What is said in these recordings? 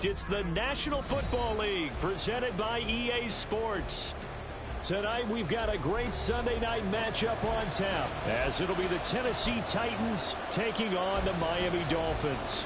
It's the National Football League presented by EA Sports. Tonight we've got a great Sunday night matchup on tap, as it'll be the Tennessee Titans taking on the Miami Dolphins.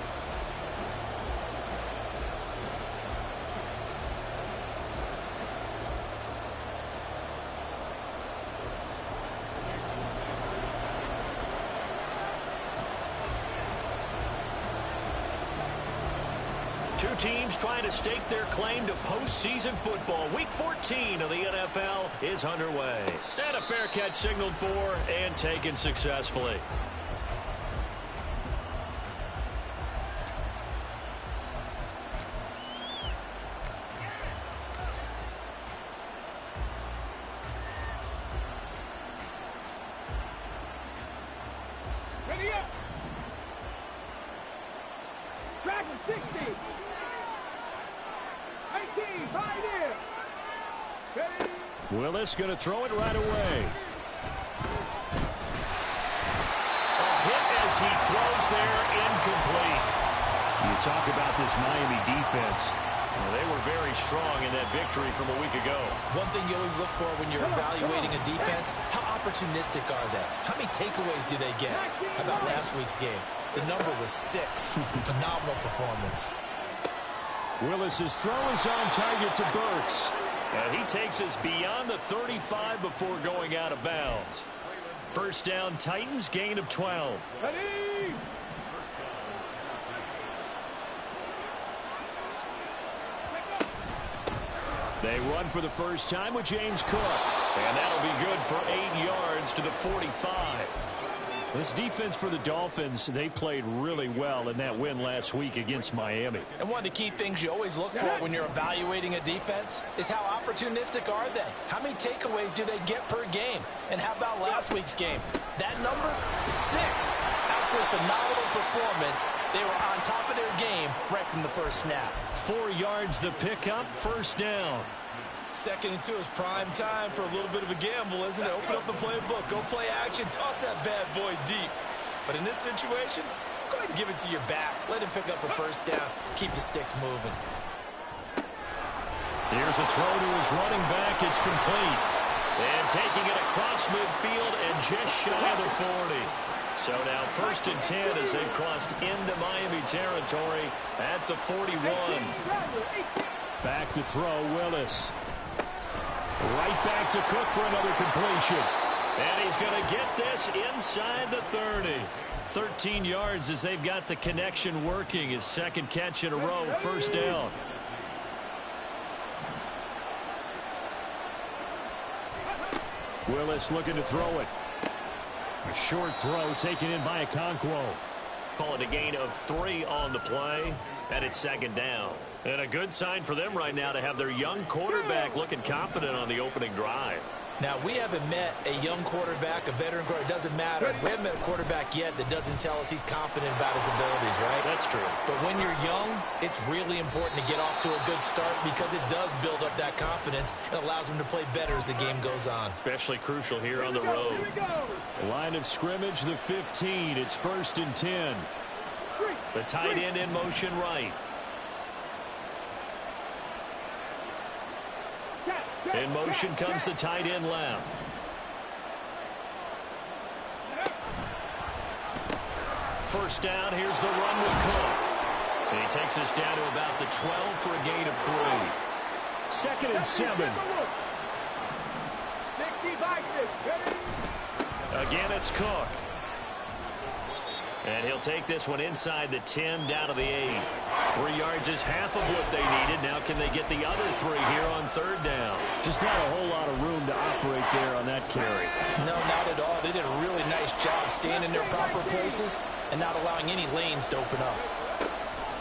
Two teams trying to stake their claim to postseason football. Week 14 of the NFL is underway. And a fair catch signaled for and taken successfully. Ready up. Dragon 60. 18, pioneer. Ready. Willis going to throw it right away. A hit as he throws there, incomplete. You talk about this Miami defense. Well, they were very strong in that victory from a week ago. One thing you always look for when you're evaluating a defense, how opportunistic are they? How many takeaways do they get? How about last week's game? The number was 6. Phenomenal performance. Willis's throw is on target to Burks. And he takes us beyond the 35 before going out of bounds. First down, Titans, gain of 12. Ready. They run for the first time with James Cook. And that'll be good for 8 yards to the 45. This defense for the Dolphins, they played really well in that win last week against Miami. And one of the key things you always look for when you're evaluating a defense is how opportunistic are they? How many takeaways do they get per game? And how about last week's game? That number, 6. Absolutely phenomenal performance. They were on top of their game right from the first snap. 4 yards the pickup, first down. 2nd and 2 is prime time for a little bit of a gamble, isn't it? Open up the playbook, go play action, toss that bad boy deep. But in this situation, go ahead and give it to your back. Let him pick up a first down. Keep the sticks moving. Here's a throw to his running back. It's complete. And taking it across midfield and just shy of the 40. So now 1st and 10 as they've crossed into Miami territory at the 41. Back to throw, Willis. Right back to Cook for another completion. And he's going to get this inside the 30. 13 yards as they've got the connection working. His 2nd catch in a row, first down. Willis looking to throw it. A short throw taken in by Okonkwo. Call it a gain of 3 on the play. And it's 2nd down. And a good sign for them right now to have their young quarterback looking confident on the opening drive. Now, we haven't met a young quarterback, a veteran quarterback. It doesn't matter. We haven't met a quarterback yet that doesn't tell us he's confident about his abilities, right? That's true. But when you're young, it's really important to get off to a good start because it does build up that confidence and allows him to play better as the game goes on. Especially crucial here on the road. Line of scrimmage, the 15. It's 1st and 10. The tight end in motion right. In motion comes the tight end left. First down, here's the run with Cook. And he takes us down to about the 12 for a gain of 3. 2nd and 7. Again, it's Cook. And he'll take this one inside the 10 down to the 8. 3 yards is half of what they needed. Now can they get the other 3 here on 3rd down? Just not a whole lot of room to operate there on that carry. No, not at all. They did a really nice job staying in their proper places and not allowing any lanes to open up.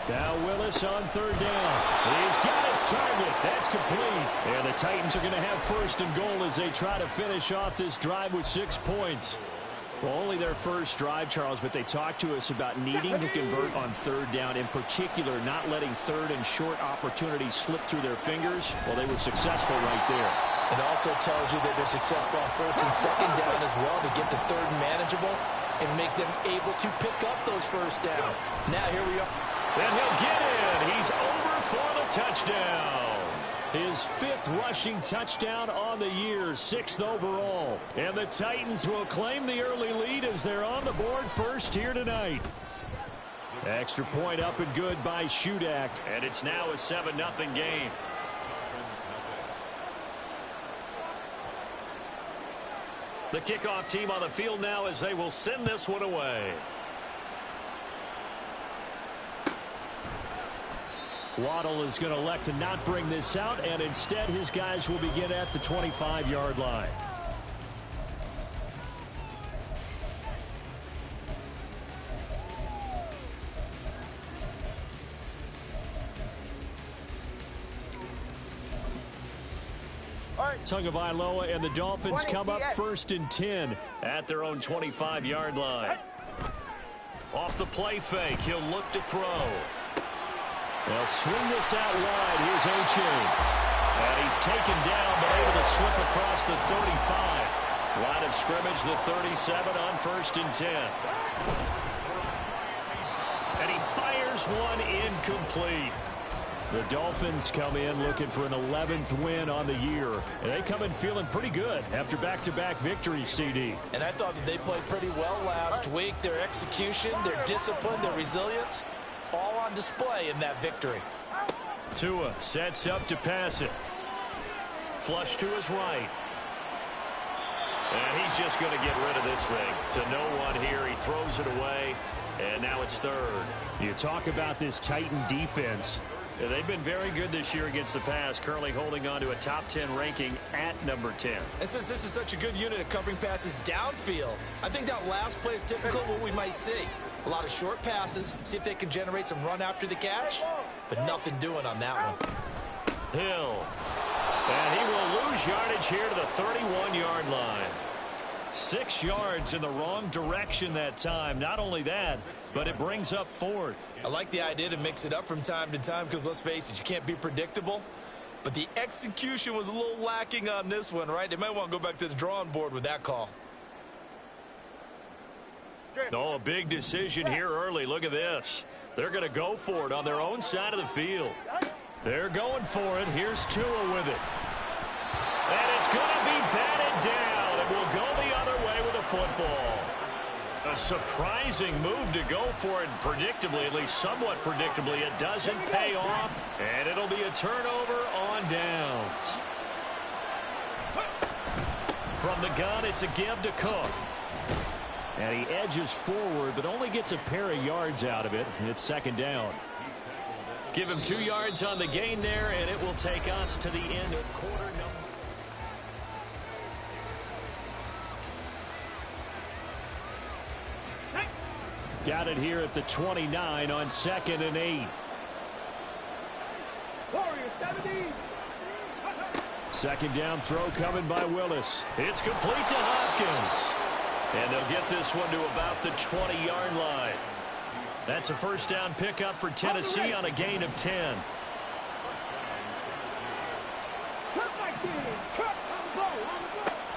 Now Willis on 3rd down. He's got his target. That's complete. And the Titans are going to have 1st and goal as they try to finish off this drive with 6 points. Well, only their first drive, Charles, but they talked to us about needing to convert on 3rd down, in particular not letting 3rd and short opportunities slip through their fingers. Well, they were successful right there. It also tells you that they're successful on 1st and 2nd down as well to get to 3rd and manageable and make them able to pick up those first downs. Now here we are. And he'll get in. He's over touchdown. His 5th rushing touchdown on the year, 6th overall. And the Titans will claim the early lead as they're on the board first here tonight. Extra point up and good by Shudak. And it's now a 7-0 game. The kickoff team on the field now as they will send this one away. Waddle is going to elect to not bring this out, and instead his guys will begin at the 25-yard line. Tagovailoa and the Dolphins come up 1st and 10 at their own 25-yard line. Off the play fake, he'll look to throw. They'll swing this out wide. Here's O'Chain. And he's taken down, but able to slip across the 35. Line of scrimmage, the 37 on 1st and 10. And he fires one incomplete. The Dolphins come in looking for an 11th win on the year. And they come in feeling pretty good after back-to-back victories, CD. And I thought that they played pretty well last week. Their execution, their discipline, their resilience, all on display in that victory. Tua sets up to pass it. Flush to his right. And he's just going to get rid of this thing. To no one here. He throws it away. And now it's 3rd. You talk about this Titan defense. Yeah, they've been very good this year against the pass, currently holding on to a top 10 ranking at number 10. And since this is such a good unit of covering passes downfield, I think that last play is typical of what we might see. A lot of short passes, see if they can generate some run after the catch, but nothing doing on that one. Hill. And he will lose yardage here to the 31-yard line. 6 yards in the wrong direction that time. Not only that, but it brings up 4th. I like the idea to mix it up from time to time because, let's face it, you can't be predictable. But the execution was a little lacking on this one, right? They might want to go back to the drawing board with that call. Oh, a big decision here early. Look at this. They're going to go for it on their own side of the field. They're going for it. Here's Tua with it. And it's going to be batted down. It will go the other way with the football. A surprising move to go for it predictably, at least somewhat predictably. It doesn't pay off, and it'll be a turnover on downs. From the gun, it's a give to Cook. And he edges forward, but only gets a pair of yards out of it. And it's 2nd down. Give him 2 yards on the gain there, and it will take us to the end of quarter number. Got it here at the 29 on 2nd and 8. Warriors 70. 2nd down throw coming by Willis. It's complete to Hopkins. And they'll get this one to about the 20-yard line. That's a 1st down pickup for Tennessee on a gain of 10.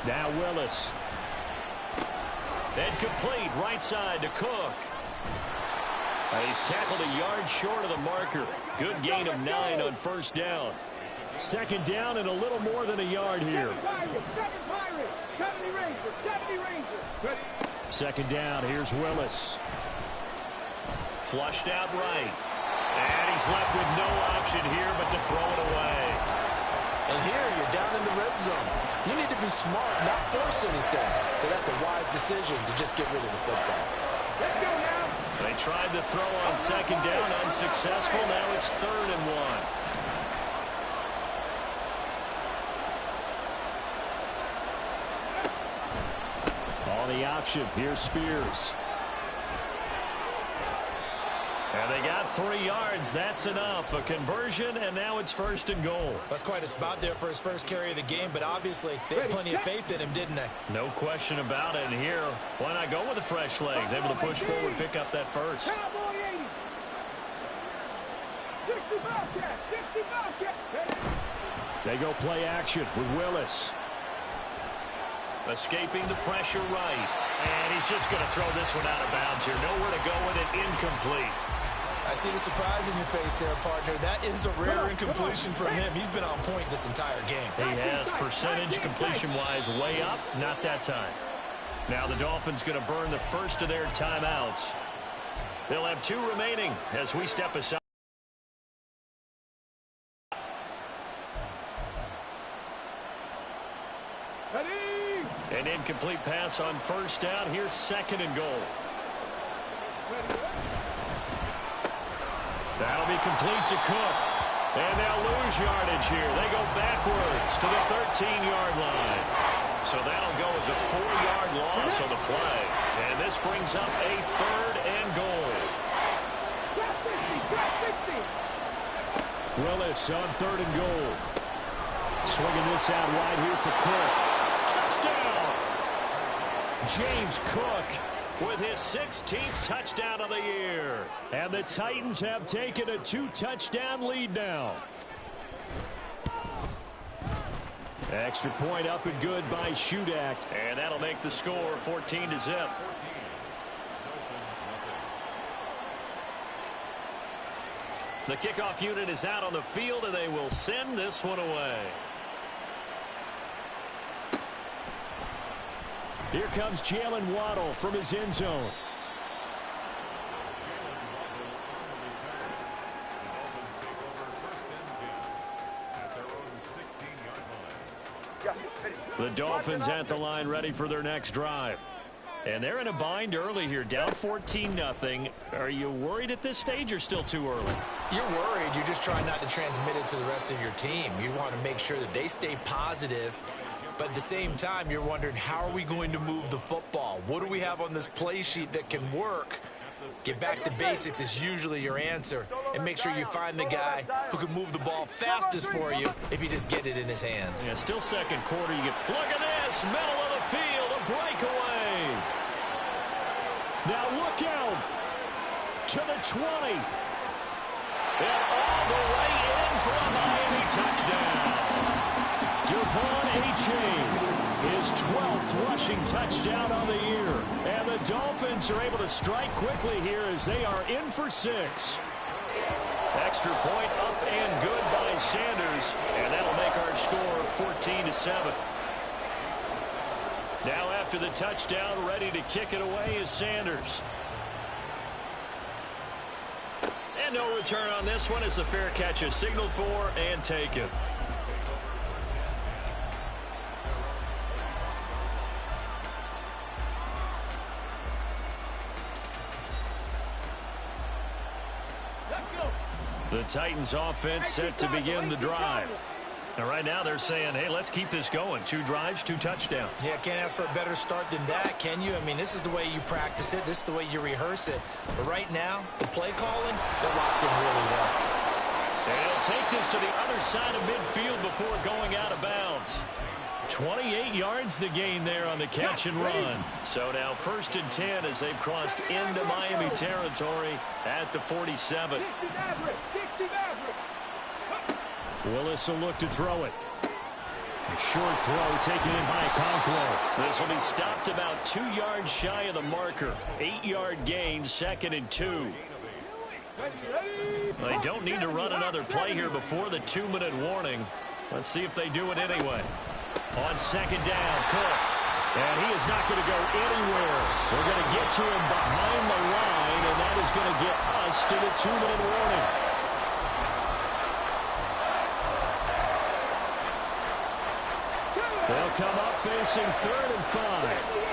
Now Willis. And complete right side to Cook. He's tackled a yard short of the marker. Good gain of 9 on 1st down. 2nd down and a little more than a yard here. 2nd down, here's Willis. Flushed out right. And he's left with no option here but to throw it away. And here you're down in the red zone. You need to be smart, not force anything. So that's a wise decision to just get rid of the football. Let's go now. They tried to throw on 2nd down, unsuccessful. Now it's 3rd and 1. On the option, here's Spears. And they got 3 yards. That's enough. A conversion, and now it's 1st and goal. That's quite a spot there for his first carry of the game, but obviously they had plenty of faith in him, didn't they? No question about it. And here, why not go with the fresh legs? Able to push forward, pick up that first. They go play action with Willis. Escaping the pressure right. And he's just going to throw this one out of bounds here. Nowhere to go with it. Incomplete. I see the surprise in your face there, partner. That is a rare incompletion from him. He's been on point this entire game. He has percentage completion-wise way up, not that time. Now the Dolphins going to burn the first of their timeouts. They'll have 2 remaining as we step aside. An incomplete pass on first down. Here's 2nd and goal. That'll be complete to Cook. And they'll lose yardage here. They go backwards to the 13-yard line. So that'll go as a 4-yard loss on the play. And this brings up a 3rd and goal. Willis on 3rd and goal. Swinging this out wide here for Cook. Touchdown! James Cook with his 16th touchdown of the year. And the Titans have taken a 2-touchdown lead now. Extra point up and good by Shudak. And that'll make the score 14-0. The kickoff unit is out on the field, and they will send this one away. Here comes Jalen Waddle from his end zone. The Dolphins at the line ready for their next drive. And they're in a bind early here, down 14-0. Are you worried at this stage or still too early? You're worried. You're just trying not to transmit it to the rest of your team. You want to make sure that they stay positive. But at the same time, you're wondering, how are we going to move the football? What do we have on this play sheet that can work? Get back to basics is usually your answer. And make sure you find the guy who can move the ball fastest for you if you just get it in his hands. Yeah, still second quarter. You get, look at this, middle of the field, a breakaway. Now look out to the 20. And all the way in for a Miami touchdown. Devon Achane, his 12th rushing touchdown on the year. And the Dolphins are able to strike quickly here as they are in for 6. Extra point up and good by Sanders. And that'll make our score 14-7. Now after the touchdown, ready to kick it away is Sanders. And no return on this one as the fair catch is signaled for and taken. The Titans offense set to begin the drive. And right now they're saying, hey, let's keep this going. 2 drives, 2 touchdowns. Yeah, can't ask for a better start than that, can you? I mean, this is the way you practice it. This is the way you rehearse it. But right now, the play calling, they're locked in really well. And he'll take this to the other side of midfield before going out of bounds. 28 yards the gain there on the catch and run. So now 1st and 10 as they've crossed into Miami territory at the 47. Willis will look to throw it. A short throw taken in by Okonkwo. This will be stopped about 2 yards shy of the marker. 8-yard gain, 2nd and 2. Well, they don't need to run another play here before the 2-minute warning. Let's see if they do it anyway. On 2nd down, Cook. And he is not going to go anywhere. They're going to get to him behind the line, and that is going to get us to the 2-minute warning. They'll come up facing 3rd and 5.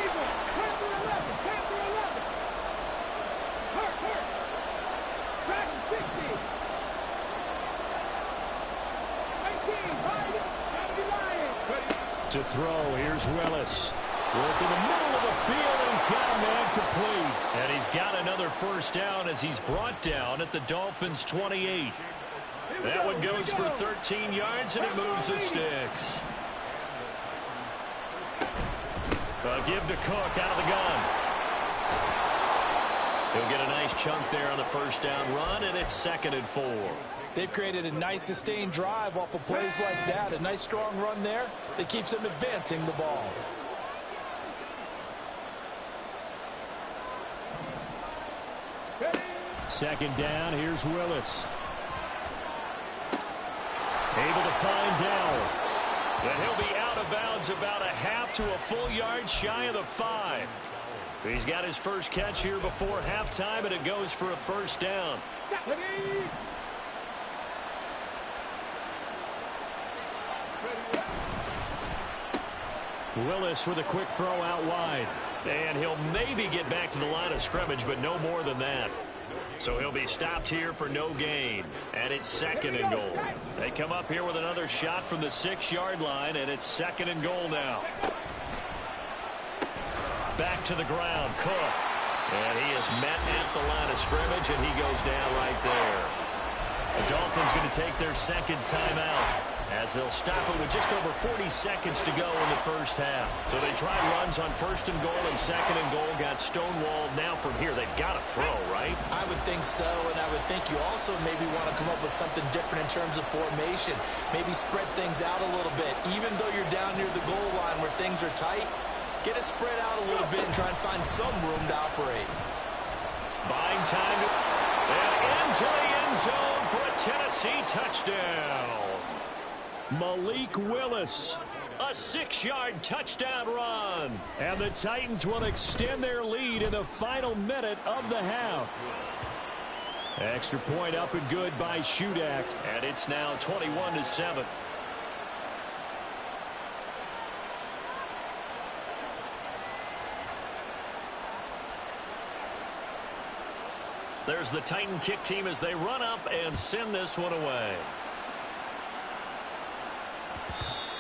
To throw, here's Willis. Work in the middle of the field, and he's got a man complete. And he's got another 1st down as he's brought down at the Dolphins' 28. That one goes for 13 yards, and it moves the sticks. A give to Cook out of the gun. He'll get a nice chunk there on the 1st down run, and it's 2nd and 4. They've created a nice sustained drive off of plays like that. A nice strong run there that keeps them advancing the ball. Second down, here's Willis. Able to find Dowell. And he'll be out of bounds about a half to a full yard shy of the 5. He's got his first catch here before halftime, and it goes for a first down. Willis with a quick throw out wide. And he'll maybe get back to the line of scrimmage, but no more than that. So he'll be stopped here for no gain. And it's second and goal. They come up here with another shot from the 6-yard line, and it's second and goal now. Back to the ground, Cook. And he is met at the line of scrimmage, and he goes down right there. The Dolphins going to take their second timeout, as they'll stop it with just over 40 seconds to go in the first half. So they tried runs on first and goal and second and goal, got stonewalled. Now from here, they've got to throw, right? I would think so, and I would think you also maybe want to come up with something different in terms of formation. Maybe spread things out a little bit. Even though you're down near the goal line where things are tight, get it spread out a little bit and try and find some room to operate. Buying time and into the end zone for a Tennessee touchdown. Malik Willis, a 6-yard touchdown run. And the Titans will extend their lead in the final minute of the half. Extra point up and good by Shudak. And it's now 21-7. There's the Titan kick team as they run up and send this one away.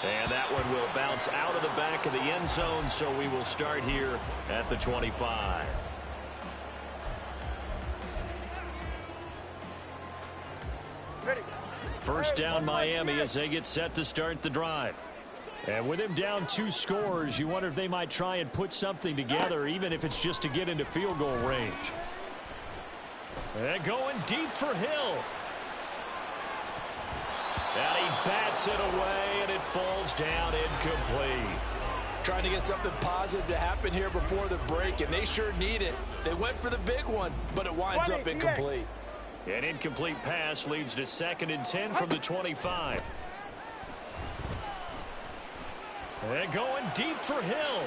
And that one will bounce out of the back of the end zone, so we will start here at the 25. First down Miami as they get set to start the drive. And with him down 2 scores, you wonder if they might try and put something together, even if it's just to get into field goal range. And going deep for Hill. And he bats it away, and it falls down incomplete. Trying to get something positive to happen here before the break, and they sure need it. They went for the big one, but it winds up incomplete. An incomplete pass leads to 2nd and 10 from the 25. And going deep for Hill.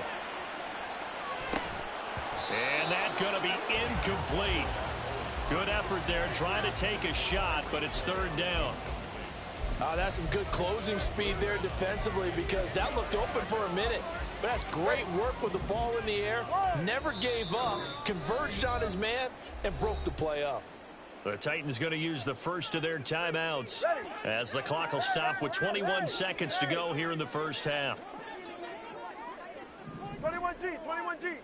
And that's going to be incomplete. Good effort there, trying to take a shot, but it's 3rd down. That's some good closing speed there defensively, because that looked open for a minute. But that's great work with the ball in the air. Never gave up, converged on his man, and broke the play up. The Titans going to use the first of their timeouts as the clock will stop with 21 seconds to go here in the first half. 21G, 21G.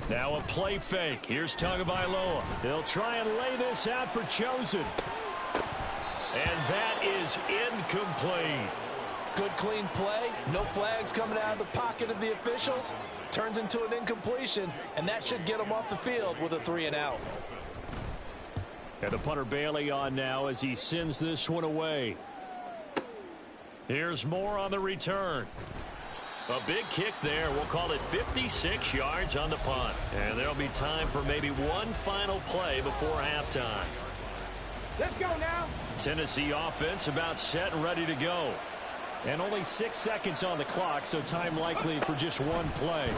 Now a play fake. Here's Tagovailoa. He'll try and lay this out for Chosen. And that is incomplete. Good clean play. No flags coming out of the pocket of the officials. Turns into an incompletion, and that should get him off the field with a 3-and-out. And the punter Bailey on now as he sends this one away. Here's more on the return. A big kick there. We'll call it 56 yards on the punt. And there'll be time for maybe one final play before halftime. Let's go now. Tennessee offense about set and ready to go. And only 6 seconds on the clock, so time likely for just one play.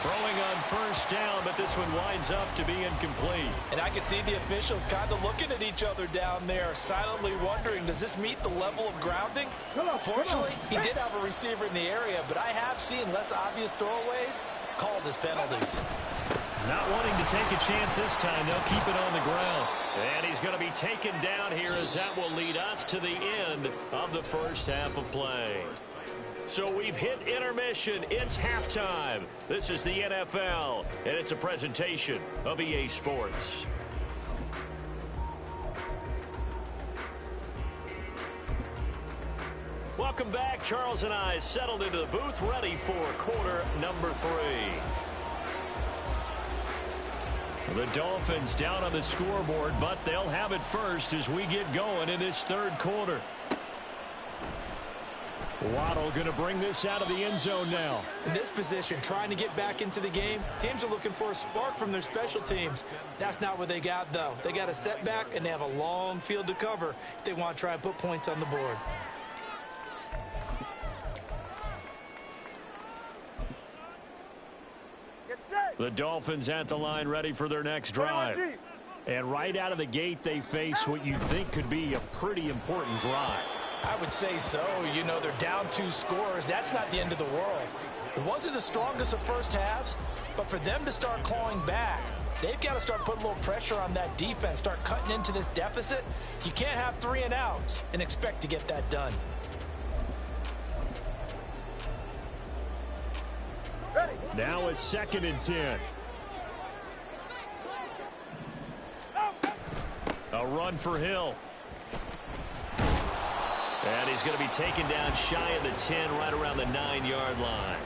Throwing on first down, but this one winds up to be incomplete. And I can see the officials kind of looking at each other down there, silently wondering, does this meet the level of grounding? Fortunately, he did have a receiver in the area, but I have seen less obvious throwaways called as penalties. Not wanting to take a chance this time, they'll keep it on the ground. And he's going to be taken down here as that will lead us to the end of the first half of play. So we've hit intermission. It's halftime. This is the NFL, and it's a presentation of EA Sports. Welcome back. Charles and I settled into the booth, ready for quarter number 3. The Dolphins down on the scoreboard, but they'll have it first as we get going in this third quarter. Waddle going to bring this out of the end zone now. In this position, trying to get back into the game, teams are looking for a spark from their special teams. That's not what they got, though. They got a setback, and they have a long field to cover if they want to try and put points on the board. The Dolphins at the line ready for their next drive. And right out of the gate, they face what you think could be a pretty important drive. I would say so. You know, they're down 2 scores. That's not the end of the world. It wasn't the strongest of first halves, but for them to start clawing back, they've got to start putting a little pressure on that defense, start cutting into this deficit. You can't have 3 and outs and expect to get that done. Now a 2nd and 10. A run for Hill. And he's going to be taken down shy of the 10, right around the 9-yard line.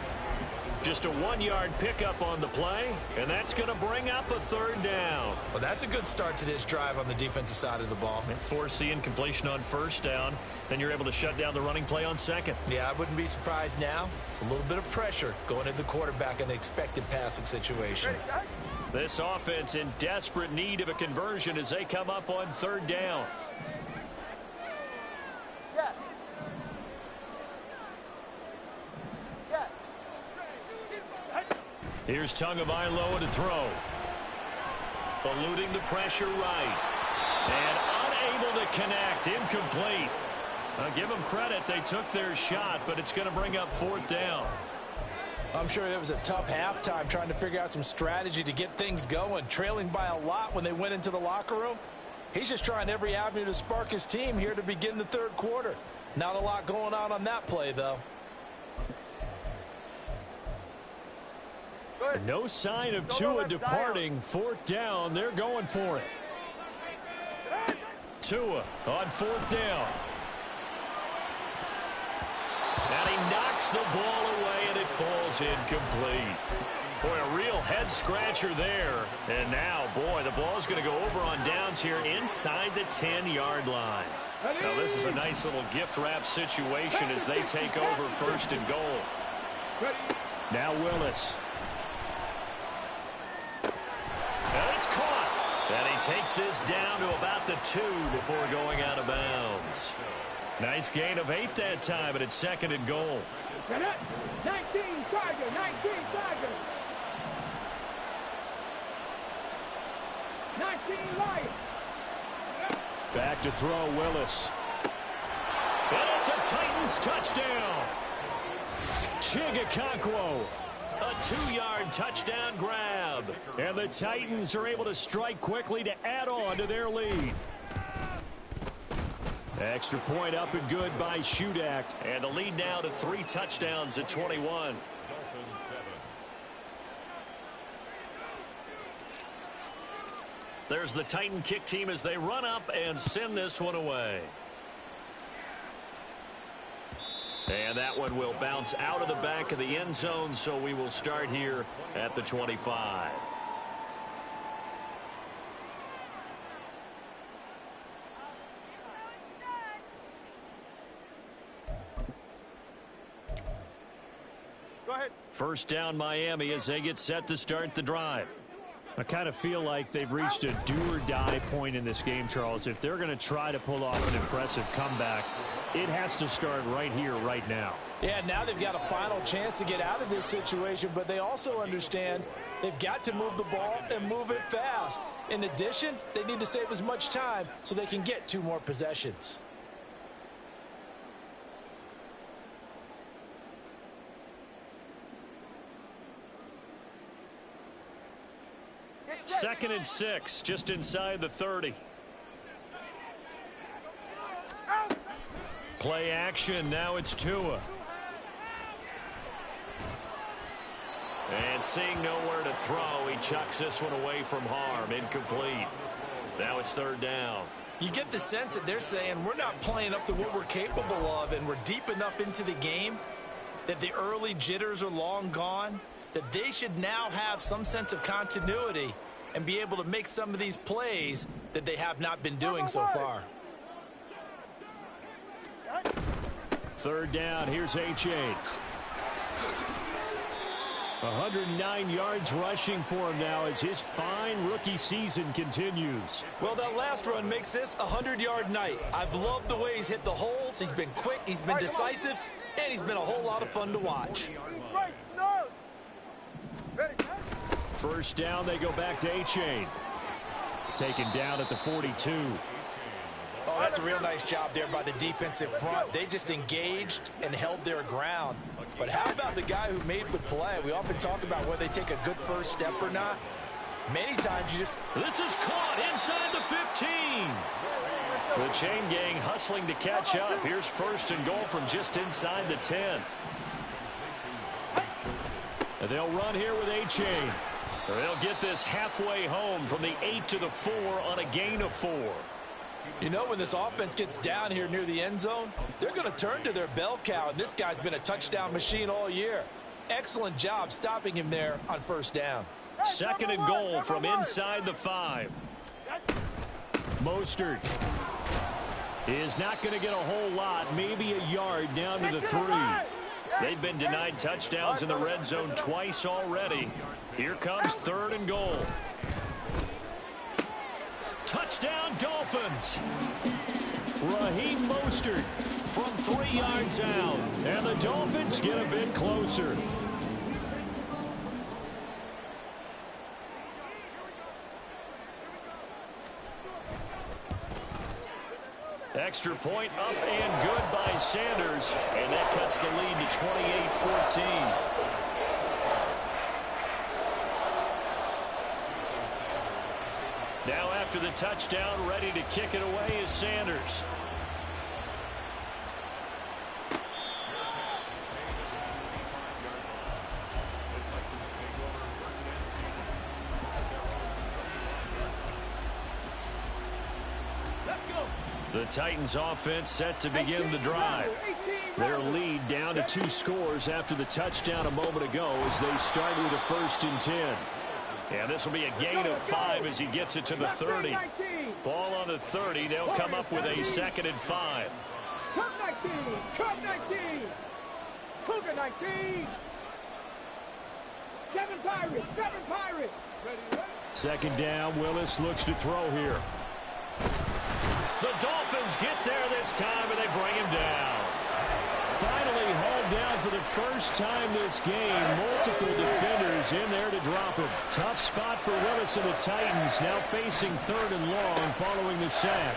Just a 1-yard pickup on the play, and that's going to bring up a 3rd down. Well, that's a good start to this drive on the defensive side of the ball. And force the incompletion on 1st down, then you're able to shut down the running play on 2nd. Yeah, I wouldn't be surprised now. A little bit of pressure going at the quarterback in an expected passing situation. This offense in desperate need of a conversion as they come up on 3rd down. Here's Tagovailoa to throw. Eluding the pressure right. And unable to connect. Incomplete. I'll give them credit. They took their shot, but it's going to bring up 4th down. I'm sure it was a tough halftime trying to figure out some strategy to get things going. Trailing by a lot when they went into the locker room. He's just trying every avenue to spark his team here to begin the 3rd quarter. Not a lot going on that play, though. No sign of Tua departing. 4th down. They're going for it. Tua on 4th down. And he knocks the ball away, and it falls incomplete. Boy, a real head-scratcher there. And now, boy, the ball's going to go over on downs here inside the 10-yard line. Now, this is a nice little gift-wrap situation as they take over 1st and goal. Now Willis. And it's caught. And he takes this down to about the 2 before going out of bounds. Nice gain of 8 that time, and it's 2nd and goal. 19 Tiger, 19 Tiger. 19 Lion. Back to throw, Willis. And it's a Titans touchdown. Chigakonkwo. A 2-yard touchdown grab. And the Titans are able to strike quickly to add on to their lead. Extra point up and good by Shudak. And the lead now to 3 touchdowns at 21. There's the Titan kick team as they run up and send this one away. And that one will bounce out of the back of the end zone, so we will start here at the 25. Go ahead. 1st down Miami as they get set to start the drive. I kind of feel like they've reached a do-or-die point in this game, Charles. If they're going to try to pull off an impressive comeback, it has to start right here, right now. Yeah, now they've got a final chance to get out of this situation, but they also understand they've got to move the ball and move it fast. In addition, they need to save as much time so they can get 2 more possessions. Second and 6, just inside the 30. Play action, now it's Tua. And seeing nowhere to throw, he chucks this one away from harm, incomplete. Now it's 3rd down. You get the sense that they're saying we're not playing up to what we're capable of, and we're deep enough into the game that the early jitters are long gone, that they should now have some sense of continuity and be able to make some of these plays that they have not been doing so far. Third down, here's H.A. 109 yards rushing for him now as his fine rookie season continues. Well, that last run makes this a 100-yard night. I've loved the way he's hit the holes. He's been quick, he's been decisive, and he's been a whole lot of fun to watch. First down, they go back to A-Chain. Taken down at the 42. Oh, that's a real nice job there by the defensive front. They just engaged and held their ground. But how about the guy who made the play? We often talk about whether they take a good first step or not. Many times you just... This is caught inside the 15. The chain gang hustling to catch up. Here's first and goal from just inside the 10. And they'll run here with A-Chain. They'll get this halfway home from the 8 to the 4 on a gain of 4. You know, when this offense gets down here near the end zone, they're going to turn to their bell cow, and this guy's been a touchdown machine all year. Excellent job stopping him there on first down. Second and goal from inside the 5. Mostert is not going to get a whole lot, maybe a yard down to the 3. They've been denied touchdowns in the red zone twice already. Here comes third and goal. Touchdown, Dolphins. Raheem Mostert from 3 yards out. And the Dolphins get a bit closer. Extra point up and good by Sanders. And that cuts the lead to 28-14. Now after the touchdown, ready to kick it away is Sanders. The Titans offense set to begin the drive. Their lead down to 2 scores after the touchdown a moment ago as they start with a 1st and 10. And this will be a gain of 5 as he gets it to the 30. Ball on the 30. They'll come up with a 2nd and 5. Cup 19! Cup 19! Cougar 19! 7 Pirates! 7 Pirates! Second down. Willis looks to throw here. The Dolphins get there this time, and they bring him down. Finally hauled down for the first time this game. Multiple defenders in there to drop him. Tough spot for Willis and the Titans, now facing 3rd and long following the sack.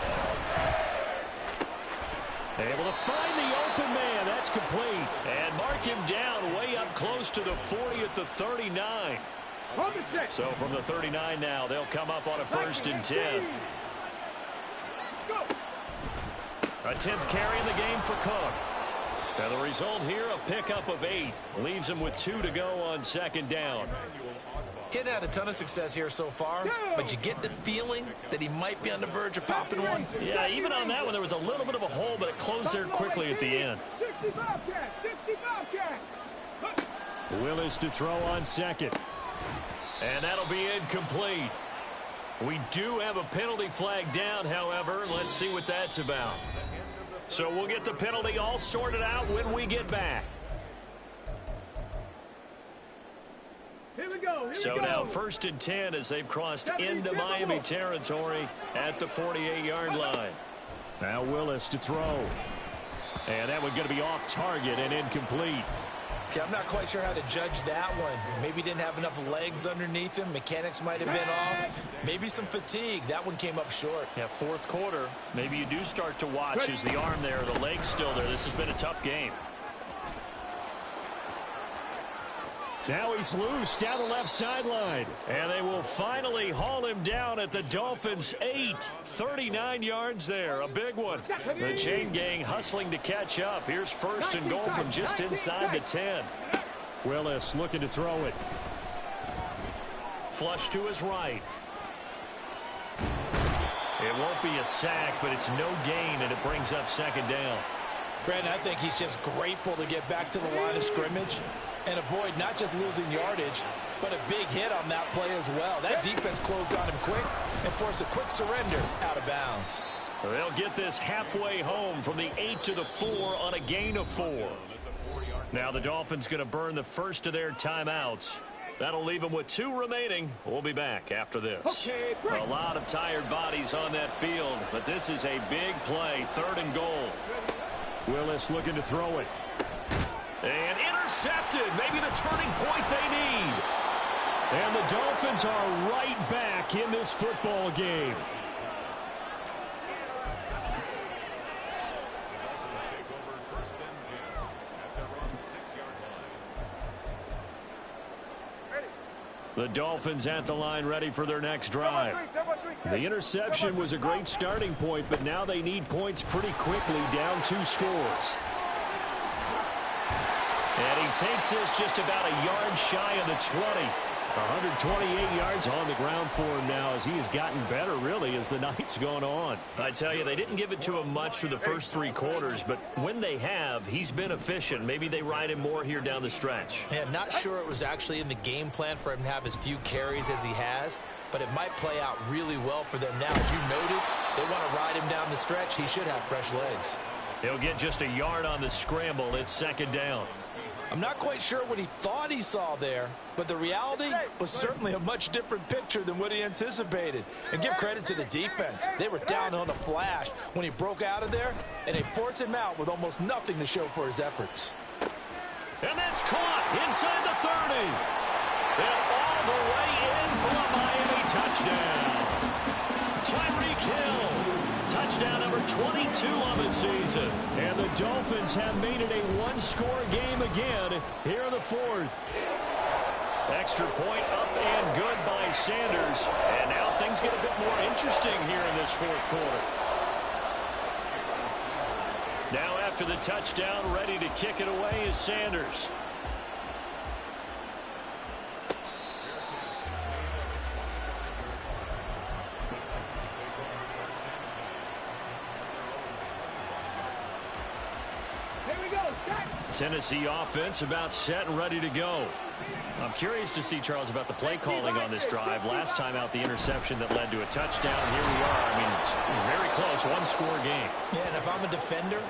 Able to find the open man. That's complete. And mark him down way up close to the 40 at the 39. So from the 39 now, they'll come up on a 1st and 10. A 10th carry in the game for Cook. Now the result here, a pickup of 8. Leaves him with 2 to go on 2nd down. He hadn't had a ton of success here so far, but you get the feeling that he might be on the verge of popping one. Yeah, even on that one, there was a little bit of a hole, but it closed there quickly at the end. 65 cat! 65 cat! Willis to throw on 2nd. And that'll be incomplete. We do have a penalty flag down, however. Let's see what that's about. So we'll get the penalty all sorted out when we get back. Here we go. So now 1st and 10 as they've crossed into Miami territory at the 48-yard line. Now Willis to throw. And that one going to be off target and incomplete. Okay, I'm not quite sure how to judge that one. Maybe didn't have enough legs underneath him. Mechanics might have been off. Maybe some fatigue. That one came up short. Yeah, 4th quarter. Maybe you do start to watch as the arm there, the leg's still there. This has been a tough game. Now he's loose down the left sideline. And they will finally haul him down at the Dolphins' 8. 39 yards there. A big one. The chain gang hustling to catch up. Here's 1st and goal from just inside the 10. Willis looking to throw it. Flush to his right. It won't be a sack, but it's no gain, and it brings up 2nd down. Brandon, I think he's just grateful to get back to the line of scrimmage and avoid not just losing yardage, but a big hit on that play as well. That defense closed on him quick and forced a quick surrender out of bounds. They'll get this halfway home from the 8 to the 4 on a gain of 4. Now the Dolphins going to burn the first of their timeouts. That'll leave them with 2 remaining. We'll be back after this. A lot of tired bodies on that field, but this is a big play, 3rd and goal. Willis looking to throw it. And intercepted. Maybe the turning point they need. And the Dolphins are right back in this football game. The Dolphins at the line ready for their next drive. The interception was a great starting point, but now they need points pretty quickly, down 2 scores. And he takes this just about a yard shy of the 20. 128 yards on the ground for him now as he has gotten better, really, as the night's gone on. I tell you, they didn't give it to him much for the first 3 quarters, but when they have, he's been efficient. Maybe they ride him more here down the stretch. Yeah, not sure it was actually in the game plan for him to have as few carries as he has, but it might play out really well for them now. As you noted, they want to ride him down the stretch. He should have fresh legs. He'll get just a yard on the scramble. It's 2nd down. I'm not quite sure what he thought he saw there, but the reality was certainly a much different picture than what he anticipated. And give credit to the defense. They were down on a flash when he broke out of there, and they forced him out with almost nothing to show for his efforts. And that's caught inside the 30. And all the way in for a Miami touchdown. Tyreek Hill. Touchdown number 22 on the season. And the Dolphins have made it a 1-score game again here in the 4th. Extra point up and good by Sanders. And now things get a bit more interesting here in this 4th quarter. Now after the touchdown, ready to kick it away is Sanders. Tennessee offense about set and ready to go. I'm curious to see, Charles, about the play calling on this drive. Last time out, the interception that led to a touchdown. Here we are. I mean, it's very close, 1-score game. Yeah, and if I'm a defender,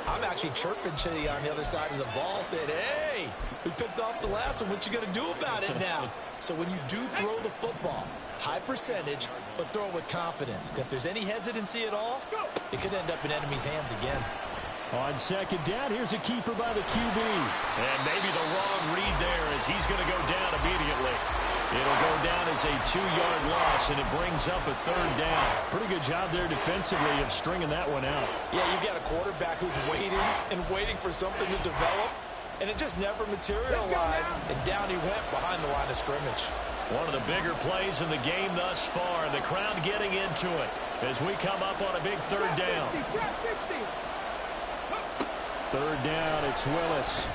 I'm actually chirping Chili on the other side of the ball, saying, hey, we picked off the last one. What you going to do about it now? So when you do throw the football, high percentage, but throw it with confidence. If there's any hesitancy at all, it could end up in enemy's hands again. On 2nd down, here's a keeper by the QB. And maybe the wrong read there as he's going to go down immediately. It'll go down as a 2-yard loss, and it brings up a 3rd down. Pretty good job there defensively of stringing that one out. Yeah, you've got a quarterback who's waiting and waiting for something to develop, and it just never materialized, and down he went behind the line of scrimmage. One of the bigger plays in the game thus far, and the crowd getting into it as we come up on a big 3rd down. 3rd down, it's Willis.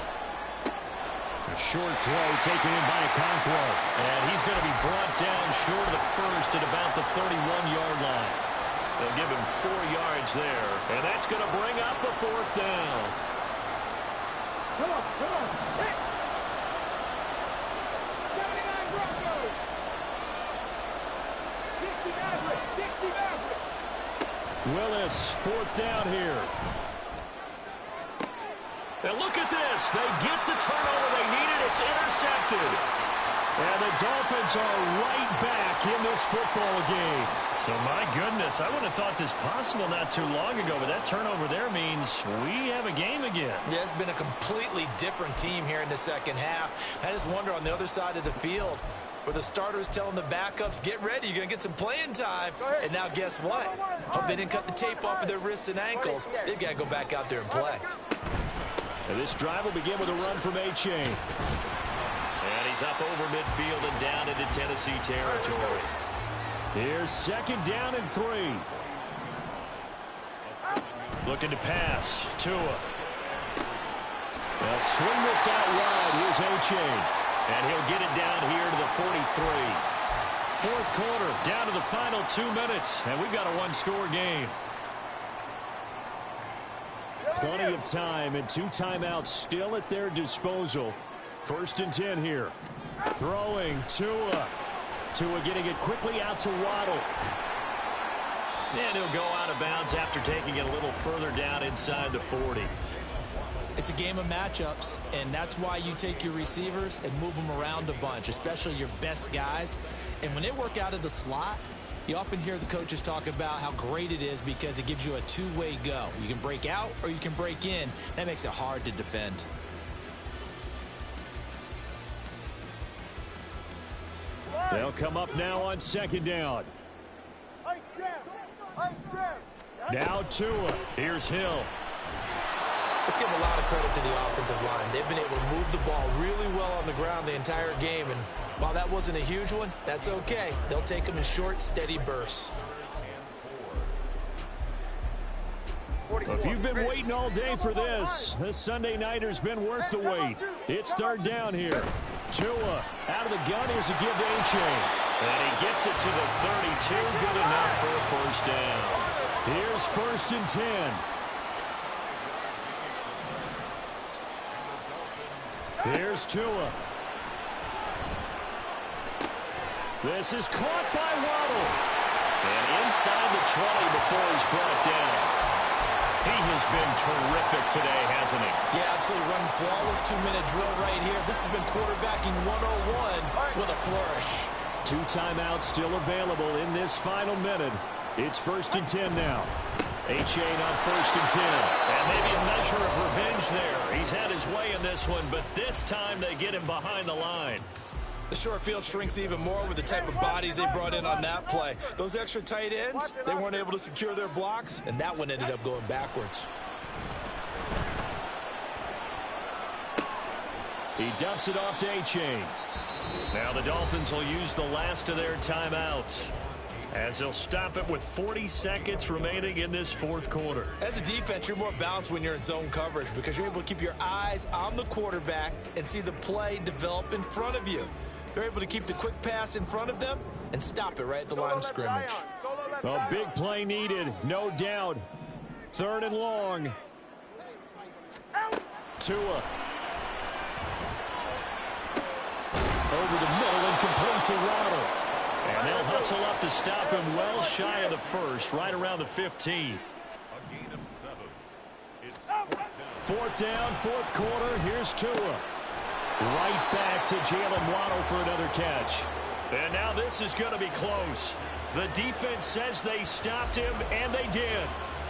A short throw taken in by Okonkwo. And he's going to be brought down short of the first at about the 31-yard line. They'll give him 4 yards there. And that's going to bring up a 4th down. Come on. Hey. 79 Broncos. 60 Mavericks. Willis, 4th down here. And look at this. They get the turnover they needed. It's intercepted. And the Dolphins are right back in this football game. So, my goodness, I wouldn't have thought this possible not too long ago, but that turnover there means we have a game again. Yeah, it's been a completely different team here in the 2nd half. I just wonder on the other side of the field, where the starters telling the backups, get ready, you're going to get some playing time. And now guess what? Hope they didn't cut the tape off of their wrists and ankles. They've got to go back out there and play. And this drive will begin with a run from A-Chain. And he's up over midfield and down into Tennessee territory. Here's 2nd down and 3. Looking to pass. Tua. They'll swing this out wide. Here's A-Chain. And he'll get it down here to the 43. 4th quarter, down to the final 2 minutes. And we've got a 1-score game. Plenty of time and 2 timeouts still at their disposal. 1st and 10 here. Throwing Tua. Tua getting it quickly out to Waddle. And he'll go out of bounds after taking it a little further down inside the 40. It's a game of matchups, and that's why you take your receivers and move them around a bunch, especially your best guys. And when they work out of the slot, you often hear the coaches talk about how great it is because it gives you a two-way go. You can break out or you can break in. That makes it hard to defend. They'll come up now on second down. Now Tua. Here's Hill. Let's give a lot of credit to the offensive line. They've been able to move the ball really well on the ground the entire game. And while that wasn't a huge one, that's okay. They'll take them in short, steady bursts. If you've been waiting all day for this Sunday nighter's been worth the wait. It's third down here. Tua out of the gun. Here's a give to A-Chain. And he gets it to the 32. Good enough for a first down. Here's first and 10. Here's Tua. This is caught by Waddle. And inside the 20 before he's brought down. He has been terrific today, hasn't he? Yeah, absolutely. Running flawless 2-minute drill right here. This has been quarterbacking 101 with a flourish. 2 timeouts still available in this final minute. It's first and 10 now. A-Chain on first and 10. And maybe a measure of revenge there. He's had his way in this one, but this time they get him behind the line. The short field shrinks even more with the type of bodies they brought in on that play. Those extra tight ends, they weren't able to secure their blocks, and that one ended up going backwards. He dumps it off to A-Chain. Now the Dolphins will use the last of their timeouts, as they'll stop it with 40 seconds remaining in this fourth quarter. As a defense, you're more balanced when you're in zone coverage because you're able to keep your eyes on the quarterback and see the play develop in front of you. They're able to keep the quick pass in front of them and stop it right at the line of scrimmage. A big play needed, no doubt. Third and long. Tua. Over the middle and complete to Waddle. And they'll hustle up to stop him well shy of the first, right around the 15. A gain of 7. It's Fourth down, fourth quarter. Here's Tua. Right back to Jalen Waddle for another catch. And now this is going to be close. The defense says they stopped him, and they did.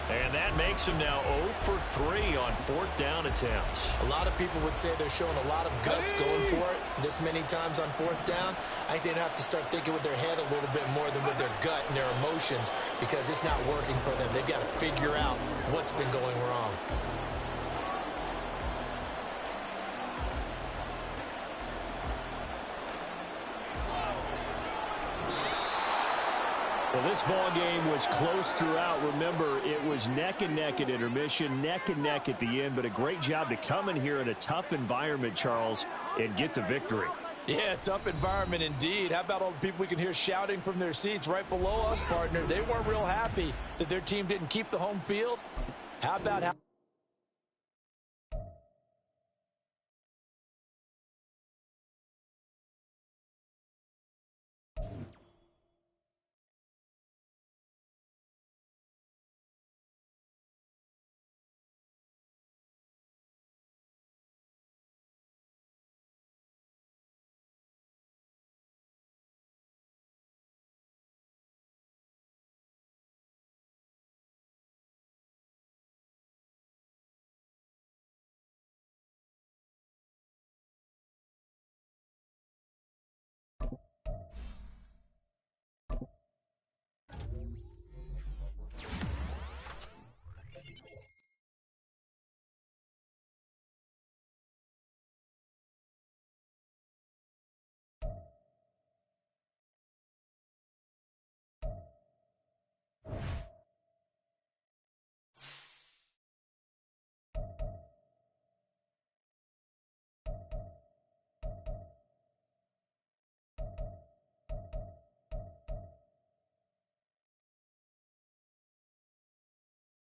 And that makes him now 0 for 3 on fourth down attempts. A lot of people would say they're showing a lot of guts going for it this many times on fourth down. I think they'd have to start thinking with their head a little bit more than with their gut and their emotions because it's not working for them. They've got to figure out what's been going wrong. Well, this ball game was close throughout. Remember, it was neck and neck at intermission, neck and neck at the end, but a great job to come in here in a tough environment, Charles, and get the victory. Yeah, tough environment indeed. How about all the people we can hear shouting from their seats right below us, partner? They weren't real happy that their team didn't keep the home field. How about how